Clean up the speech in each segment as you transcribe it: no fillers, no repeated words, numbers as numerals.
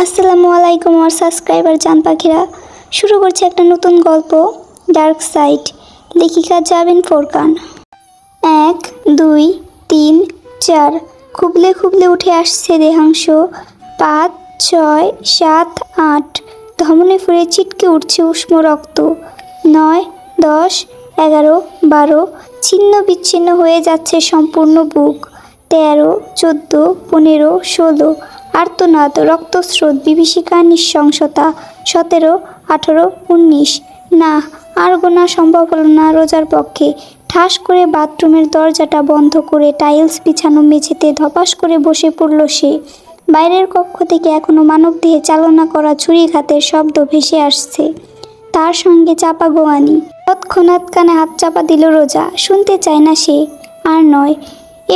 আসসালামু আলাইকুম আমার সাবস্ক্রাইবার জান পাখিরা। শুরু করছে একটা নতুন গল্প, ডার্ক সাইড। লেখিকা জাবিন ফোরকান। 1 2 3 4 খুবলে খুবলে উঠে আসছে দেহাংশ। 5 6 7 8 ধমনী ফুঁড়ে ছিটকে উঠছে উষ্ণ রক্ত। 9 10 11 12 ছিন্ন বিচ্ছিন্ন হয়ে যাচ্ছে সম্পূর্ণ বুক। 13 14 15 16 আর্তনাদ, রক্তস্রোত, বিভীষিকা, নৃশংসতা। 17 18 19 না, আর গোনা সম্ভব হলো না রোজার পক্ষে। ঠাস করে বাথরুমের দরজাটা বন্ধ করে টাইলস বিছানো মেঝেতে ধপাস করে বসে পড়ল সে। বাইরের কক্ষ থেকে এখনো মানবদেহে চালনা করা ছুরিঘাতের শব্দ ভেসে আসছে, তার সঙ্গে চাপা গোয়ানি। তৎক্ষণাৎ কানে হাত চাপা দিল রোজা। শুনতে চায় না সে, আর নয়।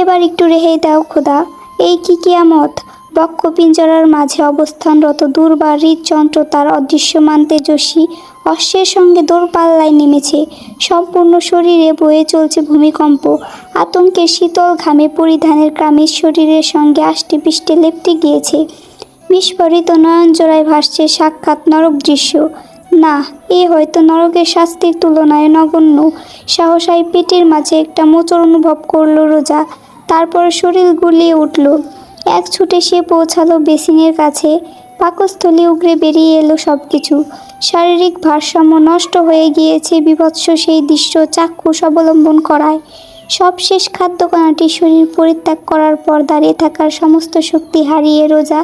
এবার একটু রেহাই দাও খোদা, এই কি কিয়ামত। বক্ষ পিঞ্জরার মাঝে অবস্থানরত দুর্বার হৃদযন্ত্র তার অদৃশ্যমান তেজস্বী অশ্বের সঙ্গে দৌড়পাল্লায় নেমেছে। সম্পূর্ণ শরীরে বয়ে চলছে ভূমিকম্প। আতঙ্কের শীতল ঘামে পরিধানের কামিজ শরীরের সঙ্গে আষ্টে পিষ্টে লেপ্টে গিয়েছে। বিস্ফোরিত নয়নজোড়ায় ভাসছে সাক্ষাৎ নরক দৃশ্য। না, এ হয়তো নরকের শাস্তির তুলনায় নগণ্য। সাহসায় পেটের মাঝে একটা মোচড় অনুভব করল রোজা। তারপর শরীর গুলিয়ে উঠল। এক ছুটে সে পৌঁছালো বেসিনের কাছে। পাকস্থলী উগড়ে বেরিয়ে এলো সব কিছু। শারীরিক ভারসাম্য নষ্ট হয়ে গিয়েছে বীভৎস সেই দৃশ্য চাক্ষুষ অবলম্বন করায়। সবশেষ খাদ্যকণাটি শরীর পরিত্যাগ করার পর দাঁড়িয়ে থাকার সমস্ত শক্তি হারিয়ে রোজা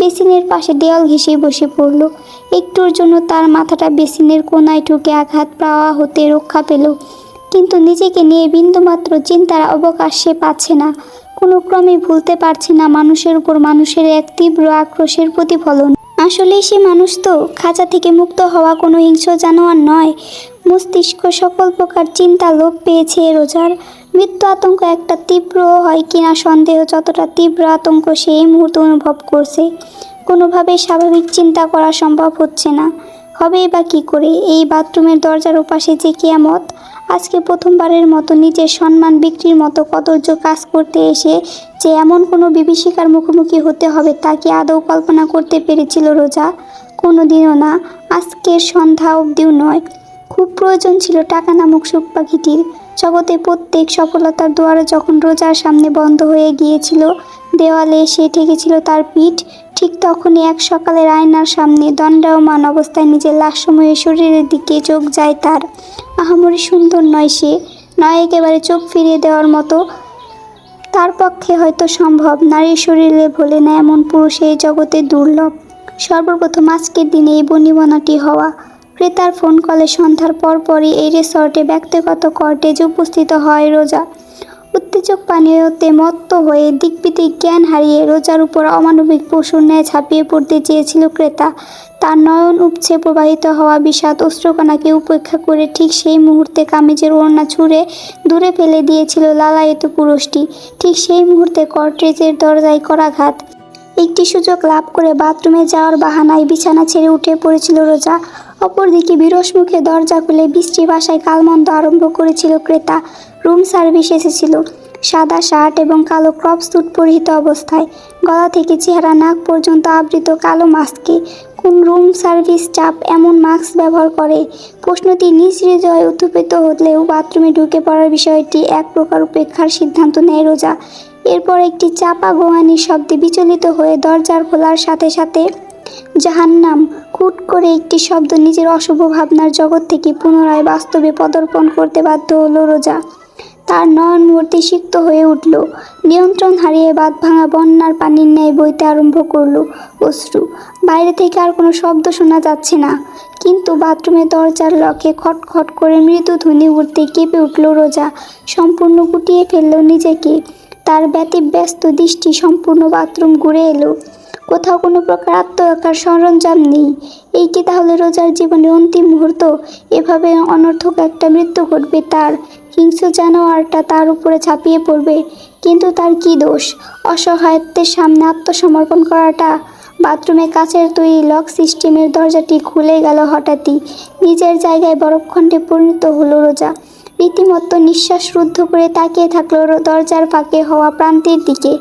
বেসিনের পাশে দেওয়াল ঘেঁষে বসে পড়ল। একটুর জন্য তার মাথাটা বেসিনের কোনায় ঢুকে আঘাত পাওয়া হতে রক্ষা পেল, কিন্তু নিজেকে নিয়ে বিন্দুমাত্র চিন্তার অবকাশ সে পাচ্ছে না। কোনো ক্রমে ভুলতে পারছে না মানুষের উপর মানুষের এক তীব্র আক্রোশের প্রতিফলন। আসলেই সে মানুষ তো, খাঁচা থেকে মুক্ত হওয়া কোনো হিংস্র জানোয়ার নয়। মস্তিষ্ক সকল প্রকার চিন্তা লোপ পেয়েছে রোজার। মৃত্যু আতঙ্ক একটা তীব্র হয় কিনা সন্দেহ, যতটা তীব্র আতঙ্ক সে এই মুহূর্তে অনুভব করছে। কোনোভাবেই স্বাভাবিক চিন্তা করা সম্ভব হচ্ছে না। হবেই বা কী করে? এই বাথরুমের দরজার ওপাশে যে কিয়ামত। আজকে প্রথমবারের মতো নিজের সম্মান বিক্রির মতো কদর্য কাজ করতে এসে যে এমন কোনো বিভীষিকার মুখোমুখি হতে হবে তা কি আদৌ কল্পনা করতে পেরেছিল রোজা? কোনো দিনও না, আজকের সন্ধ্যা অবধিও নয়। খুব প্রয়োজন ছিল টাকা নামক সুখ পাখিটির। জগতে প্রত্যেক সফলতার দুয়ারে যখন রোজার সামনে বন্ধ হয়ে গিয়েছিল, দেওয়ালে এসে ঠেকেছিল তার পিঠ, ঠিক তখনই এক সকালের আয়নার সামনে দণ্ডায়মান অবস্থায় নিজের লাশময় শরীরের দিকে চোখ যায় তার। আহামরি সুন্দর নয় সে, নয় একেবারে চোখ ফিরিয়ে দেওয়ার মতো। তার পক্ষে হয়তো সম্ভব, নারীর শরীরে ভোলে না এমন পুরুষ এই জগতে দুর্লভ। সর্বপ্রথম আজকের দিনে এই বনিবনাটি হওয়া। ক্রেতার ফোন কলে সন্ধ্যার পরপরই এই রিসর্টে ব্যক্তিগত কর্টেজে উপস্থিত হয় রোজা। উত্তেজক পানীয়তে মত্ত হয়ে দিকবিদিক জ্ঞান হারিয়ে রোজার উপর অমানবিক পশুর ন্যায় ঝাঁপিয়ে পড়তে চেয়েছিল ক্রেতা। তার নয়ন উপচে প্রবাহিত হওয়া বিষাদ অশ্রুকণাকে উপেক্ষা করে ঠিক সেই মুহূর্তে কামিজের ওড়না ছুঁড়ে দূরে ফেলে দিয়েছিল লালায়িত পুরুষটি। ঠিক সেই মুহূর্তে কর্টেজের দরজায় করাঘাত। একটি সুযোগ লাভ করে বাথরুমে যাওয়ার বাহানায় বিছানা ছেড়ে উঠে পড়েছিল রোজা। অপরদিকে বিরস মুখে দরজা খুলে বৃষ্টি ভাষায় কালমন্দ আরম্ভ করেছিল ক্রেতা। রুম সার্ভিস এসেছিল। সাদা শার্ট এবং কালো ক্রপ স্যুট পরিহিত অবস্থায়, গলা থেকে চেহারা নাক পর্যন্ত আবৃত কালো মাস্কে। কোন রুম সার্ভিস স্টাফ এমন মাস্ক ব্যবহার করে? প্রশ্নটি নিজ হৃদয়ে উত্থিত হলেও বাথরুমে ঢুকে পড়ার বিষয়টি এক প্রকার উপেক্ষার সিদ্ধান্ত নেয় রোজা। এরপর একটি চাপা গোয়ানির শব্দে বিচলিত হয়ে দরজার খোলার সাথে সাথে জাহান্নাম খুট করে একটি শব্দ নিজের অশুভ ভাবনার জগৎ থেকে পুনরায় বাস্তবে পদার্পণ করতে বাধ্য হলো রোজা। তার নয়ন মূর্তি সিক্ত হয়ে উঠল। নিয়ন্ত্রণ হারিয়ে বাঁধ ভাঙা বন্যার পানির ন্যায় বইতে আরম্ভ করলো অশ্রু। বাইরে থেকে আর কোনো শব্দ শোনা যাচ্ছে না, কিন্তু বাথরুমের দরজার লকে খটখট করে মৃদু ধ্বনি উঠতে কেঁপে উঠল রোজা। সম্পূর্ণ গুটিয়ে ফেলল নিজেকে। তার ব্যতিব্যস্ত দৃষ্টি সম্পূর্ণ বাথরুম ঘুরে এলো। কোথাও কোনো প্রকার আত্মরক্ষার সরঞ্জাম নেই। এই কি তাহলে রোজার জীবনের অন্তিম মুহূর্ত? এভাবে অনর্থক একটা মৃত্যু ঘটবে তার। হিংস্র জানোয়ারটা তার উপরে ঝাঁপিয়ে পড়বে। কিন্তু তার কি দোষ অসহায়ত্বের সামনে আত্মসমর্পণ করাটা? বাথরুমে কাচের তৈরি লক সিস্টেমের দরজাটি খুলে গেল হঠাৎই। নিজের জায়গায় বরফখণ্ডে পরিণত হলো রোজা। রীতিমতো নিঃশ্বাস রুদ্ধ করে তাকিয়ে থাকলো দরজার ফাঁকে হওয়া প্রান্তের দিকে।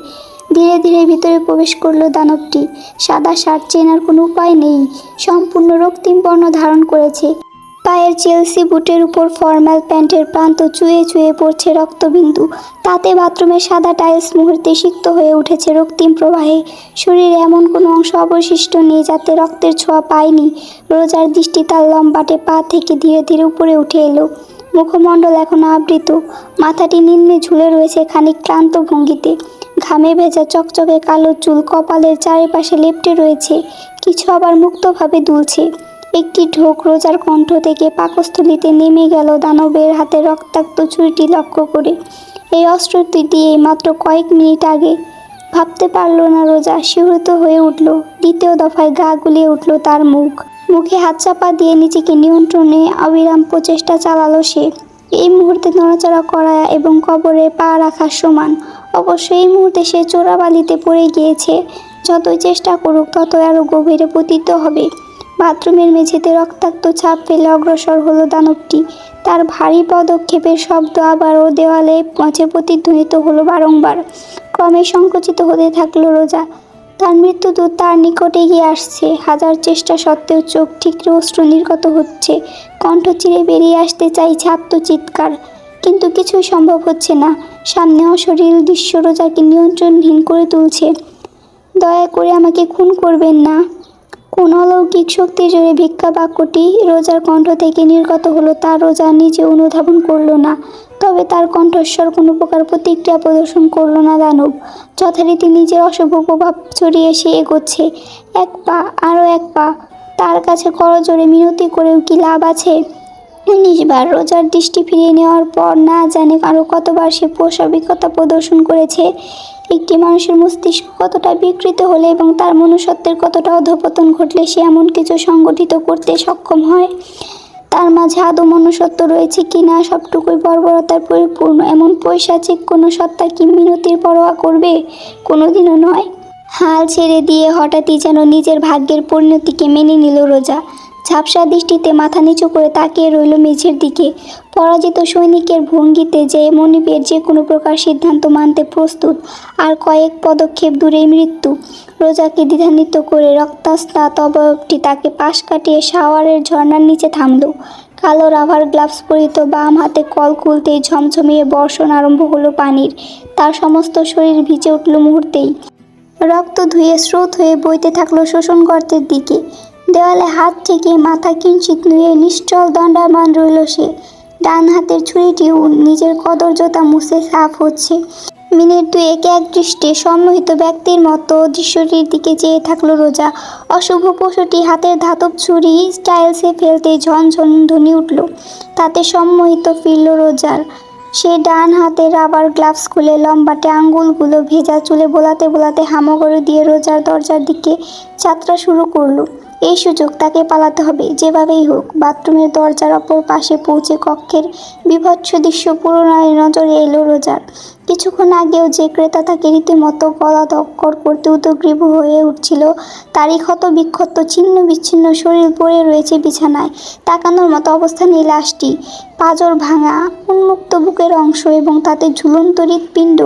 ধীরে ধীরে ভিতরে প্রবেশ করলো দানবটি। সাদা শার্ট, চেনার কোনো উপায় নেই, সম্পূর্ণ রক্তিম বর্ণ ধারণ করেছে। পায়ের চেলসি বুটের উপর ফর্মাল প্যান্টের প্রান্ত চুয়ে চুয়ে পড়ছে রক্তবিন্দু। তাতে বাথরুমের সাদা টাইলস মুহূর্তে সিক্ত হয়ে উঠেছে রক্তিম প্রবাহে। শরীরে এমন কোনো অংশ অবশিষ্ট নেই যাতে রক্তের ছোঁয়া পায়নি। রোজার দৃষ্টি তার লম্বাটে পা থেকে ধীরে ধীরে উপরে উঠে এলো। মুখমণ্ডল এখনো আবৃত, মাথাটি নিম্নে ঝুলে রয়েছে খানিক ক্লান্ত ভঙ্গিতে। ঘামে ভেজা চকচকে কালো চুল কপালের চারিপাশে লেপ্টে রয়েছে, কিছু আবার মুক্তভাবে দুলছে। একটি ঢোক রোজার কণ্ঠ থেকে পাকস্থলিতে নেমে গেল দানবের হাতে রক্তাক্ত ছুরিটি লক্ষ্য করে। এই অস্ত্রটি দিয়ে মাত্র কয়েক মিনিট আগে। ভাবতে পারল না রোজা, শিহরিত হয়ে উঠল। দ্বিতীয় দফায় গা গুলিয়ে উঠল তার মুখে হাত চাপা দিয়ে নিজেকে নিয়ন্ত্রণে অবিরাম প্রচেষ্টা চালালো সে। এই মুহূর্তে নড়াচড়া করা এবং কবরে পা রাখার সমান। অবশ্য এই মুহূর্তে সে চোরাবালিতে পড়ে গিয়েছে, যতই চেষ্টা করুক ততই আরও গভীরে পতিত হবে। বাথরুমের মেঝেতে রক্তাক্ত ছাপ ফেলে অগ্রসর হলো দানবটি। তার ভারী পদক্ষেপের শব্দ আবারও দেওয়ালে মাঝে প্রতিধ্বনিত হলো বারংবার। ক্রমে সংকুচিত হতে থাকলো রোজা। তার মৃত্যুদূত তার নিকট এগিয়ে আসছে। হাজার চেষ্টা সত্ত্বেও চোখ ঠিকরে অশ্রু নির্গত হচ্ছে, কণ্ঠ চিরে বেরিয়ে আসতে চাইছে আত্মচিৎকার, কিন্তু কিছুই সম্ভব হচ্ছে না। সামনে অশরীর দৃশ্য রোজাকে নিয়ন্ত্রণহীন করে তুলছে। দয়া করে আমাকে খুন করবেন না। কোন অলৌকিক শক্তির জোরে ভিক্ষা বাক্যটি রোজার কণ্ঠ থেকে নির্গত হলো তা রোজা নিজে অনুধাবন করল না। তবে তার কণ্ঠস্বর কোনো প্রকার প্রতিক্রিয়া প্রদর্শন করল না দানব। যথারীতি নিজের অশুভ প্রভাব ছড়িয়ে সে এগোচ্ছে। এক পা, আরও এক পা। তার কাছে করজোড়ে মিনতি করেও কি লাভ আছে? 19 বার। রোজার দৃষ্টি ফিরিয়ে নেওয়ার পর না জানে আরও কতবার সে প্রস্বাভিকতা প্রদর্শন করেছে। একটি মানুষের মস্তিষ্ক কতটা বিকৃত হলে এবং তার মনুষ্যত্বের কতটা অধঃপতন ঘটলে সে এমন কিছু সংগঠিত করতে সক্ষম হয়। তার মাঝে আদৌ মনুষ্যত্ব রয়েছে কি না সবটুকুই বর্বরতার পরিপূর্ণ। এমন পৈশাচিক কোনো সত্তা কি মিনতির পরোয়া করবে? কোনোদিনও নয়। হাল ছেড়ে দিয়ে হঠাৎই যেন নিজের ভাগ্যের পরিণতিকে মেনে নিল রোজা। ঝাপসা দৃষ্টিতে মাথা নিচু করে তাকিয়ে রইল মেঝের দিকে। পরাজিত সৈনিকের ভঙ্গিতে যে মনিবের যে কোনো প্রকার সিদ্ধান্ত মানতে প্রস্তুত। আর কয়েক পদক্ষেপ দূরেই মৃত্যু। রোজাকে দ্বিধান্বিত করে রক্তস্নাত অবয়বটি তাকে পাশ কাটিয়ে শাওয়ারের ঝর্ণার নিচে থামল। কালো রাবার গ্লাভস পরিত বাম হাতে কল খুলতেই ঝমঝমিয়ে বর্ষণ আরম্ভ হলো পানির। তার সমস্ত শরীর ভিজে উঠল মুহূর্তেই। রক্ত ধুয়ে স্রোত হয়ে বইতে থাকলো শোষণ গর্তের দিকে। দেওয়ালে হাত ঠেকিয়ে মাথা কিঞ্চিত নুয়ে নিশ্চল দণ্ডায়মান রইল সে। ডান হাতের ছুরিটিও নিজের কদর্যতা মুছে সাফ হচ্ছে। মিনিট দুয়েক এক দৃষ্টে সম্মোহিত ব্যক্তির মতো দৃশ্যটির দিকে চেয়ে থাকলো রোজা। অশুভ পশুটি হাতের ধাতব ছুরি টাইলসে ফেলতে ঝনঝন ধ্বনি উঠল। তাতে সম্মোহিত ফিরল রোজার। সে ডান হাতে রাবার গ্লাভস খুলে লম্বাটে আঙ্গুলগুলো ভেজা চুলে বোলাতে বোলাতে হামাগুড়ি দিয়ে রোজার দরজার দিকে যাত্রা শুরু করলো। এই সুযোগ তাকে পালাতে হবে, যেভাবেই হোক। বাথরুমের দরজার অপর পাশে পৌঁছে কক্ষের বিভৎস দৃশ্য পুনরায় নজরে এলো রোজার। কিছুক্ষণ আগেও যে ক্রেতা তাকে রীতিমতো গলা দক্কর করতে উদগ্রীব হয়ে উঠছিল, তারই ক্ষত বিক্ষত ছিন্ন বিচ্ছিন্ন শরীর পড়ে রয়েছে বিছানায়। তাকানোর মতো অবস্থা নেই লাশটি। পাঁজর ভাঙা, উন্মুক্ত বুকের অংশ এবং তাতে ঝুলন্ত হৃৎপিণ্ড।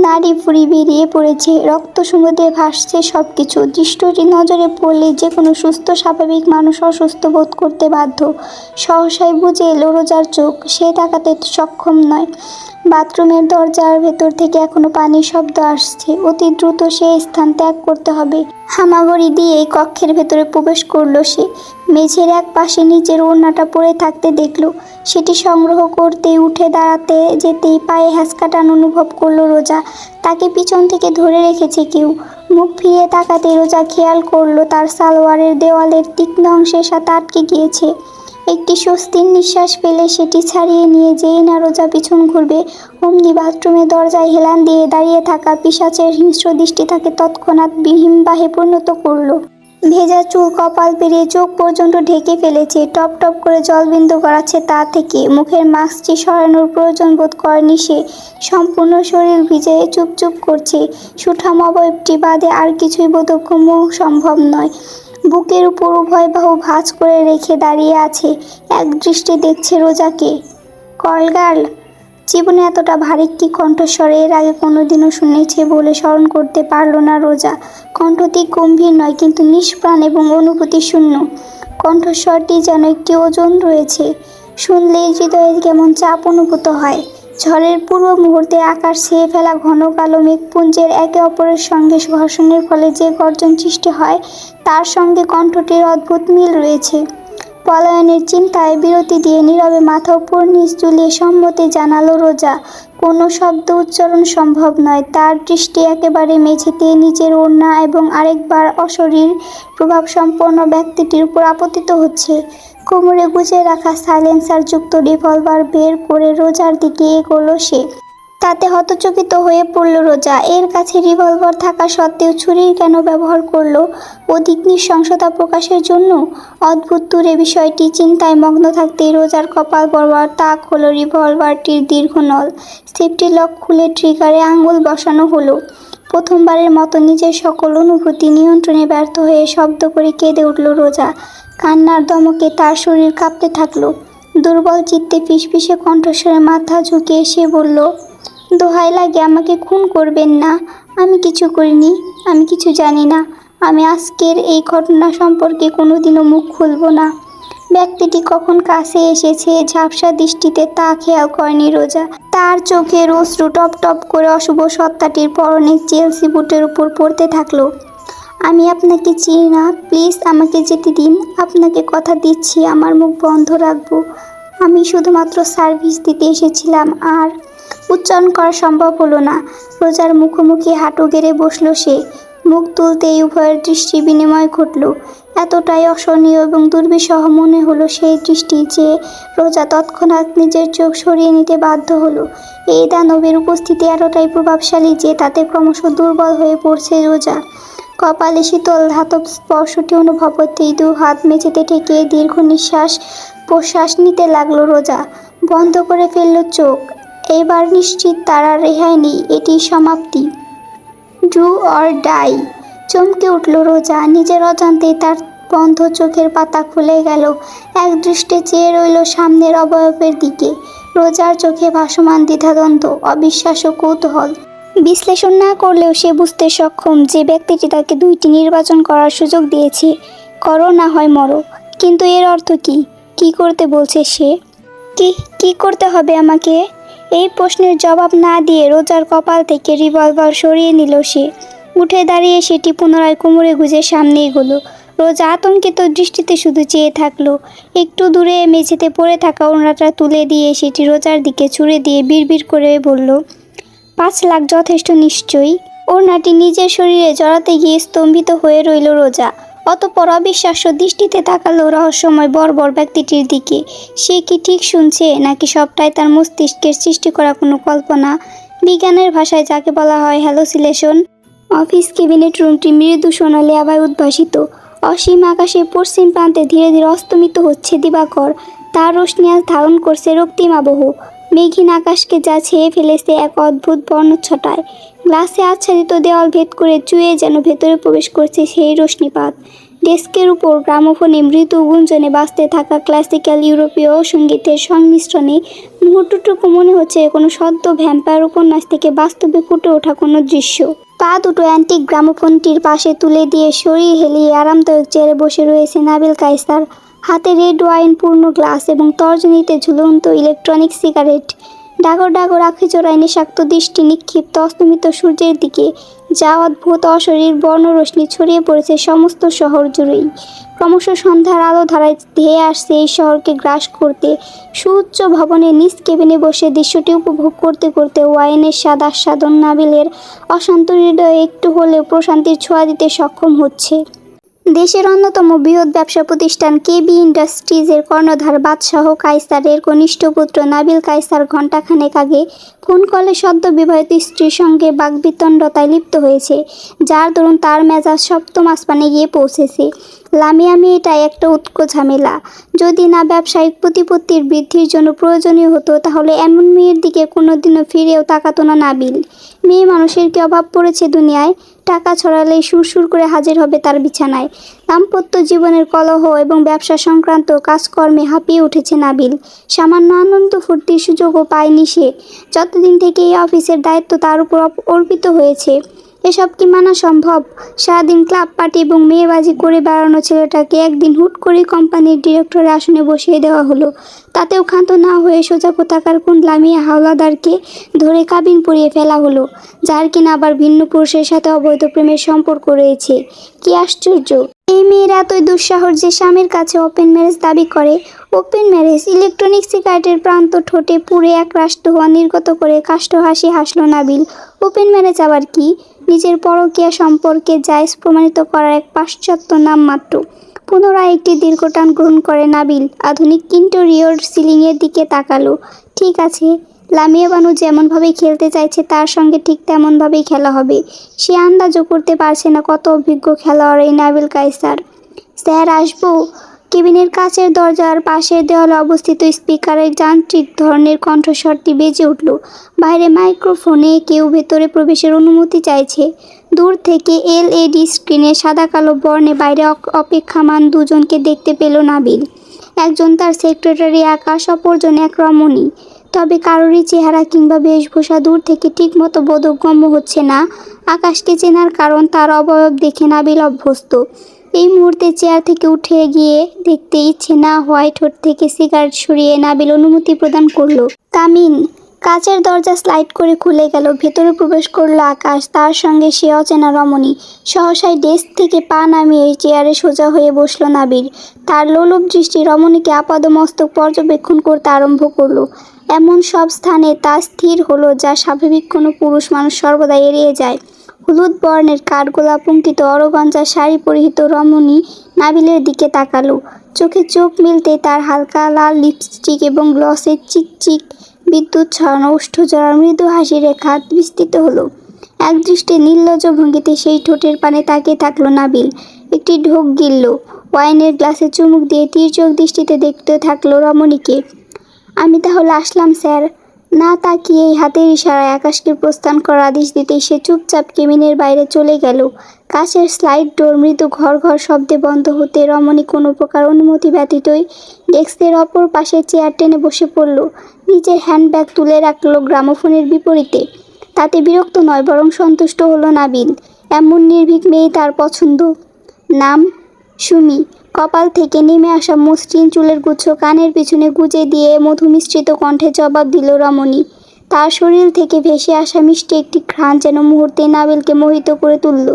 নাড়ি ভুঁড়ি বেরিয়ে পড়েছে, রক্ত সমুদ্রে ভাসছে সব কিছু। দৃশ্যটি নজরে পড়লে যে কোনো সুস্থ স্বাভাবিক মানুষ অসুস্থ বোধ করতে বাধ্য। সহসাই বুঝে এলো রোজার চোখ, সে তাকাতে সক্ষম নয়। বাথরুমের দরজার ভেতর থেকে এখনো পানির শব্দ আসছে। অতি দ্রুত সে স্থান ত্যাগ করতে হবে। হামাগুড়ি দিয়ে কক্ষের ভেতরে প্রবেশ করলো সে। মেঝের এক পাশে নিজের ওড়নাটা পড়ে থাকতে দেখল। সেটি সংগ্রহ করতেই উঠে দাঁড়াতে যেতেই পায়ে হ্যাঁচকাটান অনুভব করলো রোজা। তাকে পিছন থেকে ধরে রেখেছে কেউ। মুখ ফিরিয়ে তাকাতে রোজা খেয়াল করলো তার সালোয়ারের দেওয়ালের তীক্ষ্ণ অংশের সাথে আটকে গিয়েছে। একটি স্বস্তির নিঃশ্বাস ফেলে সেটি ছাড়িয়ে নিয়ে যেই না রোজা পিছন ঘুরবে, অমনি বাথরুমের দরজায় হেলান দিয়ে দাঁড়িয়ে থাকা পিশাচের হিংস্র দৃষ্টি তাকে তৎক্ষণাৎ হিমবাহে পরিণত করলো। ভেজা চুল কপাল পেরিয়ে চোখ পর্যন্ত ঢেকে ফেলেছে। টপ টপ করে জলবিন্দু গড়াচ্ছে তা থেকে। মুখের মাস্কটি সরানোর প্রয়োজন বোধ করেনি সে। সম্পূর্ণ শরীর ভিজে চুপচুপ করছে। সুঠাম অবয়বটি বাদে আর কিছুই বোধগম্য সম্ভব নয়। বুকের উপর উভয় বাহু ভাঁজ করে রেখে দাঁড়িয়ে আছে, এক দৃষ্টি দেখছে রোজাকে। Call girl. জীবনে এতটা ভারী একটি কণ্ঠস্বরে এর আগে কোনোদিনও শুনেছে বলে স্মরণ করতে পারল না রোজা। কণ্ঠটি গম্ভীর নয়, কিন্তু নিষ্প্রাণ এবং অনুভূতি শূন্য। কণ্ঠস্বরটি যেন একটি ওজন রয়েছে, শুনলেই হৃদয়ে কেমন চাপ অনুভূত হয়। ঝড়ের পূর্ব মুহূর্তে আকাশ ছেয়ে ফেলা ঘন কালো মেঘপুঞ্জের একে অপরের সঙ্গে ঘর্ষণের ফলে যে গর্জন সৃষ্টি হয়, তার সঙ্গে কণ্ঠটির অদ্ভুত মিল রয়েছে। পলায়নের চিন্তায় বিরতি দিয়ে নীরবে মাথা উপর নিচ তুলিয়ে সম্মতি জানালো রোজা। কোনো শব্দ উচ্চারণ সম্ভব নয়। তার দৃষ্টি একেবারে মেঝেতে নিজের ওড়না এবং আরেকবার অশরীর প্রভাবসম্পন্ন ব্যক্তিটির উপর আপতিত হচ্ছে। কোমরে গুজে রাখা সাইলেন্সারযুক্ত রিভলভার বের করে রোজার দিকে এগোলো সে। তাতে হতচকিত হয়ে পড়ল রোজা। এর কাছে রিভলভার থাকা সত্ত্বেও ছুরির কেন ব্যবহার করলো? অধিক নৃশংসতা প্রকাশের জন্য? অদ্ভুত দূরে বিষয়টি চিন্তায় মগ্ন থাকতেই রোজার কপাল বরাবর তাক হলো রিভলভারটির দীর্ঘ নল। সেফটি লক খুলে ট্রিগারে আঙুল বসানো হলো। প্রথমবারের মতো নিজের সকল অনুভূতি নিয়ন্ত্রণে ব্যর্থ হয়ে শব্দ করে কেঁদে উঠল রোজা। কান্নার দমকে তার শরীর কাঁপতে থাকলো। দুর্বল চিত্তে ফিসফিসে কণ্ঠস্বরে মাথা ঝুঁকিয়ে সে বলল, দোহাই লাগে, আমাকে খুন করবেন না। আমি কিছু করিনি, আমি কিছু জানি না। আমি আজকের এই ঘটনা সম্পর্কে কোনোদিনও মুখ খুলব না। ব্যক্তিটি কখন কাছে এসেছে ঝাপসা দৃষ্টিতে তা খেয়াল করেনি রোজা। তার চোখের অশ্রু টপ টপ করে অশুভ সত্তাটির পরনে চেলসি বুটের উপর পড়তে থাকলো। আমি আপনাকে চিনি না, প্লিজ আমাকে যেতে দিন। আপনাকে কথা দিচ্ছি আমার মুখ বন্ধ রাখবো। আমি শুধুমাত্র সার্ভিস দিতে এসেছিলাম। আর উচ্চারণ করা সম্ভব হলো না। রোজার মুখোমুখি হাঁটু গেড়ে বসল সে। মুখ তুলতেই উভয়ের দৃষ্টি বিনিময় ঘটল। এতটাই অসহনীয় এবং দুর্বিষহ মনে হলো সেই দৃষ্টি যে রোজা তৎক্ষণাৎ নিজের চোখ সরিয়ে নিতে বাধ্য হলো। এই দানবের উপস্থিতি এতটাই প্রভাবশালী যে তাতে ক্রমশ দুর্বল হয়ে পড়ছে রোজা। কপালে শীতল ধাতব স্পর্শটি অনুভব হতেই দু হাত মেঝেতে ঠেকিয়ে দীর্ঘ নিঃশ্বাস প্রশ্বাস নিতে লাগলো রোজা। বন্ধ করে ফেলল চোখ। এবার নিশ্চিত তার আর রেহাই নেই, এটি সমাপ্তি। Do or die. চমকে উঠল রোজা। নিজের অজান্তেই তার বন্ধ চোখের পাতা খুলে গেল। এক দৃষ্টে চেয়ে রইল সামনের অবয়বের দিকে। রোজার চোখে ভাসমান দ্বিধাদ্বন্দ্ব, অবিশ্বাস ও কৌতূহল। বিশ্লেষণ না করলেও সে বুঝতে সক্ষম যে ব্যক্তিটি তাকে দুইটি নির্বাচন করার সুযোগ দিয়েছে, করো না হয় মরো। কিন্তু এর অর্থ কি? কি করতে বলছে সে? কি করতে হবে আমাকে? এই প্রশ্নের জবাব না দিয়ে রোজার কপাল থেকে রিভলভার সরিয়ে নিল সে। উঠে দাঁড়িয়ে সেটি পুনরায় কোমরে গুজে সামনে এগোলো। রোজা আতঙ্কিত দৃষ্টিতে শুধু চেয়ে থাকলো। একটু দূরে মেঝেতে পড়ে থাকা ওড়নাটা তুলে দিয়ে সেটি রোজার দিকে ছুঁড়ে দিয়ে বিড়বিড় করে বলল, 5 লাখ যথেষ্ট নিশ্চয়ই। ওড়নাটি নিজের শরীরে জড়াতে গিয়ে স্তম্ভিত হয়ে রইল রোজা। অতঃপর অবিশ্বাস্য দৃষ্টিতে তাকালো রহস্যময় বর্বর ব্যক্তিটির দিকে। সে কি ঠিক শুনছে, নাকি সবটাই তার মস্তিষ্কের সৃষ্টি করা কোনো কল্পনা? বিজ্ঞানের ভাষায় যাকে বলা হয় হ্যালোসিনেশন। অফিস ক্যাবিনেট রুমটি মৃদু সোনালি আবার উদ্ভাসিত। অসীম আকাশের পশ্চিম প্রান্তে ধীরে ধীরে অস্তমিত হচ্ছে দিবাকর। তার রোশনি আজ ধারণ করছে রক্তিম আবহ। মেঘহীন আকাশকে যা ছেয়ে ফেলেছে এক অদ্ভুত বর্ণচ্ছটায়। গ্লাসে আচ্ছাদিত দেওয়াল ভেদ করে চুয়ে যেন ভেতরে প্রবেশ করছে সেই রশ্মিপাত। ডেস্কের উপর গ্রামোফোনে মৃদু গুঞ্জনে বাজতে থাকা ক্লাসিক্যাল ইউরোপীয় সঙ্গীতের সংমিশ্রণে মুহূর্তটুকু মনে হচ্ছে কোনো সদ্য ভ্যাম্পায়ার উপন্যাস থেকে বাস্তবে ফুটে ওঠা কোনো দৃশ্য। পা দুটো অ্যান্টিক গ্রামোফোনটির পাশে তুলে দিয়ে শরীর হেলিয়ে আরামদায়ক চেয়ারে বসে রয়েছে নাবিল কায়সার। হাতে রেড ওয়াইন পূর্ণ গ্লাস এবং তর্জনীতে ঝুলন্ত ইলেকট্রনিক সিগারেট। ডাগর ডাগর আঁখি জোড়ায় নেশাক্ত দৃষ্টি নিক্ষিপ্ত অস্তমিত সূর্যের দিকে, যা অদ্ভুত অশরীর বর্ণরশ্মি ছড়িয়ে পড়েছে সমস্ত শহর জুড়েই। ক্রমশ সন্ধ্যার আলো ধারায় ধেয়ে আসছে এই শহরকে গ্রাস করতে। সুউচ্চ ভবনের নিচ কেবিনে বসে দৃশ্যটি উপভোগ করতে করতে ওয়াইনের স্বাদ আস্বাদন নাবিলের অশান্ত হৃদয়ে একটু হলেও প্রশান্তির ছোঁয়া দিতে সক্ষম হচ্ছে। দেশের অন্যতম বৃহৎ ব্যবসা প্রতিষ্ঠান কেবি ইন্ডাস্ট্রিজের কর্ণধার বাদশাহ কায়সারের কনিষ্ঠ পুত্র নাবিল কায়সার ঘণ্টাখানেক আগে ফোন কলে সদ্য বিবাহিত স্ত্রীর সঙ্গে বাকবিতণ্ডতায় লিপ্ত হয়েছে, যার দরুন তার মেজাজ সপ্তম আসমানে গিয়ে পৌঁছেছে। লামিয়া মেয়েটাই একটা উৎকো ঝামেলা। যদি না ব্যবসায়িক প্রতিপত্তির বৃদ্ধির জন্য প্রয়োজনীয় হতো, তাহলে এমন মেয়ের দিকে কোনোদিনও ফিরেও তাকাতো না নাবিল। মেয়ে মানুষের কি অভাব পড়েছে দুনিয়ায়? টাকা ছড়ালেই সুরসুর করে হাজির হবে তার বিছানায়। দাম্পত্য জীবনের কলহ এবং ব্যবসা সংক্রান্ত কাজকর্মে হাঁপিয়ে উঠেছে নাবিল। সামান্য আনন্দ ফুর্তির সুযোগও পায়নি সে, যতদিন থেকে এই অফিসের দায়িত্ব তার উপর অর্পিত হয়েছে। এসব কি মানা সম্ভব? সারাদিন ক্লাব পার্টি এবং মেয়েবাজি করে বেড়ানো ছেলেটাকে একদিন হুট করে কোম্পানির ডিরেক্টরের আসনে বসিয়ে দেওয়া হলো। তাতেও ক্ষান্ত না হয়ে সোজা কোথাকার কোন লামিয়া হাওলাদারকে ধরে কাবিন পরিয়ে ফেলা হলো, যার কিনা আবার ভিন্ন পুরুষের সাথে অবৈধ প্রেমের সম্পর্ক রয়েছে। কি আশ্চর্য! এই মেয়ের এতই দুঃসাহস যে স্বামীর কাছে ওপেন ম্যারেজ দাবি করে। Open marriage! ইলেকট্রনিক সিগারেটের প্রান্ত ঠোঁটে পুড়ে এক রাষ্ট্র হওয়া নির্গত করে কাষ্ঠ হাসি হাসল নাবিল। ওপেন ম্যারেজ আবার কি? নিজের পরকীয়া সম্পর্কে জায়েজ প্রমাণিত করার এক পাশ্চাত্য নাম মাত্র। পুনরায় একটি দীর্ঘটান গ্রহণ করে নাবিল আধুনিক ইন্টেরিয়র সিলিংয়ের দিকে তাকালো। ঠিক আছে, লামিয়া বানু যেমনভাবে খেলতে চাইছে তার সঙ্গে ঠিক তেমনভাবেই খেলা হবে। সে আন্দাজও করতে পারছে না কত অভিজ্ঞ খেলোয়াড় এই নাবিল কায়সার। স্যার, আসবো? কেবিনের কাচের দরজার পাশের দেওয়ালে অবস্থিত স্পিকারের যান্ত্রিক ধরনের কণ্ঠস্বরটি বেজে উঠল। বাইরে মাইক্রোফোনে কেউ ভেতরে প্রবেশের অনুমতি চাইছে। দূর থেকে LED স্ক্রিনে সাদা কালো বর্ণে বাইরে অপেক্ষামান দুজনকে দেখতে পেল নাবিল। একজন তার সেক্রেটারি আকাশ, অপরজন এক রমণী। তবে কারোরই চেহারা কিংবা বেশভূষা দূর থেকে ঠিকমতো বোধগম্য হচ্ছে না। আকাশকে চেনার কারণ তার অবয়ব দেখে নাবিল অভ্যস্ত। এই মুহূর্তে চেয়ার থেকে উঠে গিয়ে দেখতে ইচ্ছে না হওয়ায় ঠোঁট থেকে সিগারেট সরিয়ে নাবিল অনুমতি প্রদান করলো। কামিন। কাচের দরজা স্লাইড করে খুলে গেল। ভেতরে প্রবেশ করলো আকাশ, তার সঙ্গে সে অচেনা রমণী। সহসাই ডেস্ক থেকে পা নামিয়ে চেয়ারে সোজা হয়ে বসলো নাবিল। তার লোলুপ দৃষ্টি রমণীকে আপাদমস্তক পর্যবেক্ষণ করতে আরম্ভ করলো। এমন সব স্থানে তা স্থির হলো যা স্বাভাবিক কোনো পুরুষ মানুষ সর্বদা এড়িয়ে যায়। হলুদ বর্ণের কাঠগোলাপ পুঙ্কিত অরগাঞ্জা শাড়ি পরিহিত রমণী নাবিলের দিকে তাকালো। চোখে চোখ মিলতেই তার হালকা লাল লিপস্টিক এবং গ্লসের চিকচিক বিদ্যুৎ ছড়ানো ওষ্ঠজোড়ার মৃদু হাসি রেখা বিস্তৃত হলো। একদৃষ্টে নির্লজ্জ ভঙ্গিতে সেই ঠোঁটের পানে তাকিয়ে থাকলো নাবিল। একটি ঢোক গিলল। ওয়াইনের গ্লাসে চুমুক দিয়ে তির্যক দৃষ্টিতে দেখতে থাকলো রমণীকে। আমি তাহলে আসলাম স্যার। না তাকিয়ে হাতের ইশারায় আকাশকে প্রস্থান করার আদেশ দিতেই সে চুপচাপ কেবিনের বাইরে চলে গেল। কাচের স্লাইড ডোর মৃদু ঘর ঘর শব্দে বন্ধ হতে রমণী কোনো প্রকার অনুমতি ব্যতীতই ডেস্কের অপর পাশে চেয়ার টেনে বসে পড়ল। নিজের হ্যান্ডব্যাগ তুলে রাখলো গ্রামোফোনের বিপরীতে। তাতে বিরক্ত নয়, বরং সন্তুষ্ট হলো নাবিল। এমন নির্ভীক মেয়ে তার পছন্দ। নাম? সুমি। কপাল থেকে নেমে আসা মসৃণ চুলের গুচ্ছ কানের পিছনে গুজে দিয়ে মধুমিশ্রিত কণ্ঠে জবাব দিল রমণী। তার শরীর থেকে ভেসে আসা মিষ্টি একটি ঘ্রাণ যেন মুহূর্তে নাবিলকে মোহিত করে তুলল।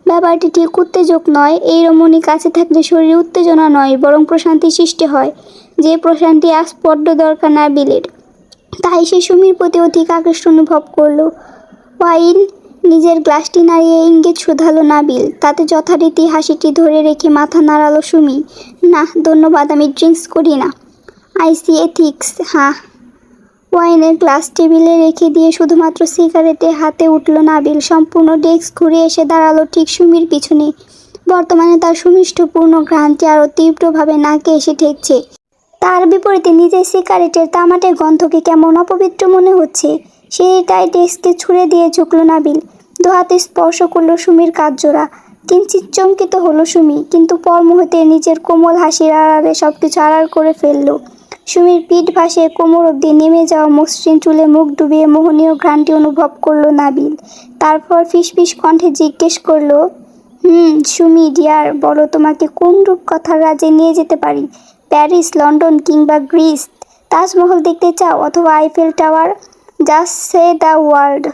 ব্যাপারটি ঠিক উত্তেজক নয়। এই রমণী কাছে থাকলে শরীরে উত্তেজনা নয়, বরং প্রশান্তি সৃষ্টি হয়, যে প্রশান্তি আজ বড্ড দরকার নাবিলের। তাই সে সুমির প্রতি অধিক আকৃষ্ট অনুভব করল। ওয়াইন। নিজের গ্লাসটি নাড়িয়ে ইঙ্গিত শুধালো নাবিল। তাতে যথারীতি হাসিটি ধরে রেখে মাথা নাড়ালো সুমি। না ধন্যবাদ, আমি ড্রিঙ্কস করি না। আইসি এথিক্স। হ্যাঁ। ওয়াইনের গ্লাস টেবিলে রেখে দিয়ে শুধুমাত্র সিগারেটে হাতে উঠল নাবিল। সম্পূর্ণ ডেস্ক ঘুরে এসে দাঁড়ালো ঠিক সুমির পিছনে। বর্তমানে তার সুমিষ্টপূর্ণ ঘ্রাণটি আরও তীব্রভাবে নাকে এসে ঠেকছে। তার বিপরীতে নিজের সিগারেটের তামাটে গন্ধকে কেমন অপবিত্র মনে হচ্ছে। সেটাই ডেস্কে ছুঁড়ে দিয়ে ঝুঁকল নাবিল। দুহাতে স্পর্শ করল সুমির কাঁধজোড়া। কিঞ্চিৎ চমকিত হলো সুমি, কিন্তু পর মুহূর্তে নিজের কোমল হাসির আড়ালে সবকিছু আড়াল করে ফেলল। সুমির পিঠ ভাসে কোমর অবধি নেমে যাওয়া মসৃণ চুলে মুখ ডুবিয়ে মোহনীয় ঘ্রাণটি অনুভব করল নাবিল। তারপর ফিসফিস কণ্ঠে জিজ্ঞেস করলো, সুমি ডিয়ার, বলো তোমাকে কোন রূপকথার রাজ্যে নিয়ে যেতে পারি? প্যারিস, লন্ডন কিংবা গ্রিস? তাজমহল দেখতে চাও অথবা Eiffel tower? Just say the world.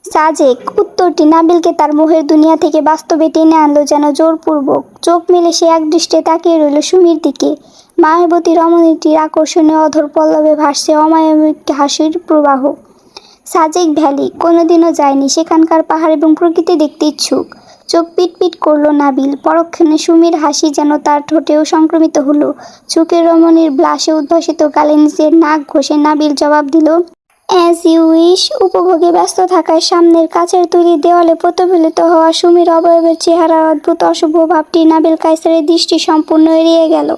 Sajek. উত্তরটি নাবিলকে তার মোহের দুনিয়া থেকে বাস্তবে টেনে আনলো যেন জোরপূর্বক। চোখ মেলে সে একদৃষ্টে তাকিয়ে রইল সুমির দিকে। মায়াবতী রমণীটির আকর্ষণীয় অধর পল্লবে ভাসছে অমায়িক হাসির প্রবাহ। সাজেক ভ্যালি কোনোদিনও যায়নি। সেখানকার পাহাড় এবং প্রকৃতি দেখতে ইচ্ছুক। চোখ পিটপিট করলো নাবিল। পরক্ষণে সুমির হাসি যেন তার ঠোঁটেও সংক্রমিত হলো। চোখের রমণীর ব্লাশে উদ্ভাসিত গালে নিজের নাক ঘষে নাবিল জবাব দিল, অ্যাজ ইউ উইশ। উপভোগে ব্যস্ত থাকায় সামনের কাচের তৈরি দেওয়ালে প্রতিফলিত হওয়া সুমির অবয়বের চেহারার অদ্ভুত অশুভ ভাবটি নাবিল কায়সারের দৃষ্টি সম্পূর্ণ এড়িয়ে গেল।